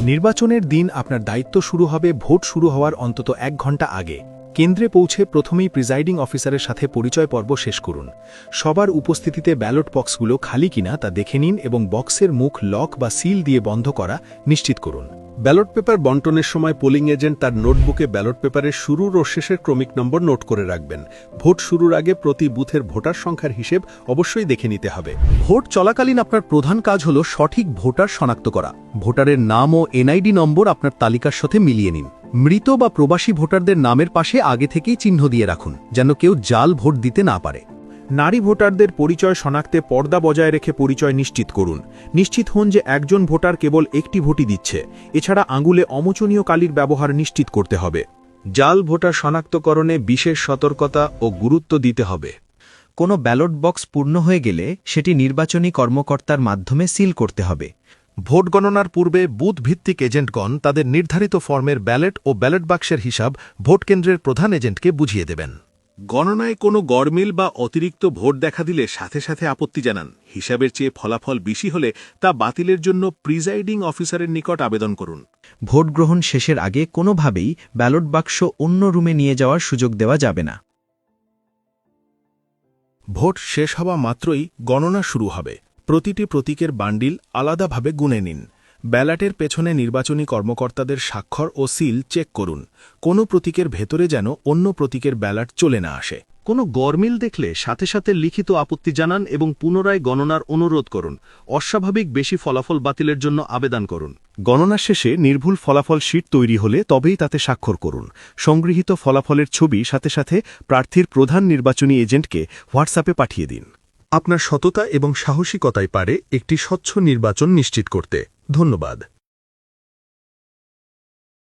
নির্বাচনের দিন আপনার দায়িত্ব শুরু হবে ভোট শুরু হওয়ার অন্তত 1 ঘণ্টা আগে। কেন্দ্রে পৌঁছে প্রথমেই প্রিজাইডিং অফিসারের সাথে পরিচয় পর্ব শেষ করুন। সবার উপস্থিতিতে ব্যালট বক্সগুলো খালি কিনা তা দেখে নিন এবং বক্সের মুখ লক বা সিল দিয়ে বন্ধ করা নিশ্চিত করুন। ব্যালট পেপার বন্টনের সময় পোলিং এজেন্ট তার নোটবুকে ব্যালট পেপারের শুরুর ও শেষের ক্রমিক নম্বর নোট করে রাখবেন। ভোট শুরুর আগে প্রতি বুথের ভোটার সংখ্যার হিসেব অবশ্যই দেখে নিতে হবে। ভোট চলাকালীন আপনার প্রধান কাজ হল সঠিক ভোটার শনাক্ত করা। ভোটারের নাম ও এনআইডি নম্বর আপনার তালিকার সাথে মিলিয়ে নিন। মৃত বা প্রবাসী ভোটারদের নামের পাশে আগে থেকেই চিহ্ন দিয়ে রাখুন, যেন কেউ জাল ভোট দিতে না পারে। নারী ভোটারদের পরিচয় শনাক্তে পর্দা বজায় রেখে পরিচয় নিশ্চিত করুন। নিশ্চিত হন যে একজন ভোটার কেবল একটি ভোটই দিচ্ছে। এছাড়া আঙুলে অমোচনীয় কালির ব্যবহার নিশ্চিত করতে হবে। জাল ভোটার শনাক্তকরণে বিশেষ সতর্কতা ও গুরুত্ব দিতে হবে। কোনো ব্যালট বক্স পূর্ণ হয়ে গেলে সেটি নির্বাচনী কর্মকর্তার মাধ্যমে সিল করতে হবে। ভোট গণনার পূর্বে বুথ ভিত্তিক এজেন্টগণ তাদের নির্ধারিত ফর্মের ব্যালট ও ব্যালট বাক্সের হিসাব ভোট কেন্দ্রের প্রধান এজেন্টকে বুঝিয়ে দেবেন। গণনায় কোনো গড়মিল বা অতিরিক্ত ভোট দেখা দিলে সাথে সাথে আপত্তি জানান। হিসাবের চেয়ে ফলাফল বেশি হলে তা বাতিলের জন্য প্রিজাইডিং অফিসারের নিকট আবেদন করুন। ভোট গ্রহণ শেষের আগে কোনোভাবেই ব্যালট বাক্স অন্য রুমে নিয়ে যাওয়ার সুযোগ দেওয়া যাবে না। ভোট শেষ হওয়া মাত্রই গণনা শুরু হবে। প্রতিটি প্রতীকের বান্ডিল আলাদাভাবে গুনে নিন। ব্যালটের পেছনে নির্বাচনী কর্মকর্তাদের স্বাক্ষর ও সিল চেক করুন। কোনো প্রতীকের ভেতরে যেন অন্য প্রতীকের ব্যালট চলে না আসে। কোনো গড়মিল দেখলে সাথে সাথে লিখিত আপত্তি জানান এবং পুনরায় গণনার অনুরোধ করুন। অস্বাভাবিক বেশি ফলাফল বাতিলের জন্য আবেদন করুন। গণনা শেষে নির্ভুল ফলাফল শীট তৈরি হলে তবেই তাতে স্বাক্ষর করুন। সংগৃহীত ফলাফলের ছবি সাথে সাথে প্রার্থীর প্রধান নির্বাচনী এজেন্টকে হোয়াটসঅ্যাপে পাঠিয়ে দিন। আপনার সততা এবং সাহসিকতাই পারে একটি স্বচ্ছ নির্বাচন নিশ্চিত করতে। ধন্যবাদ।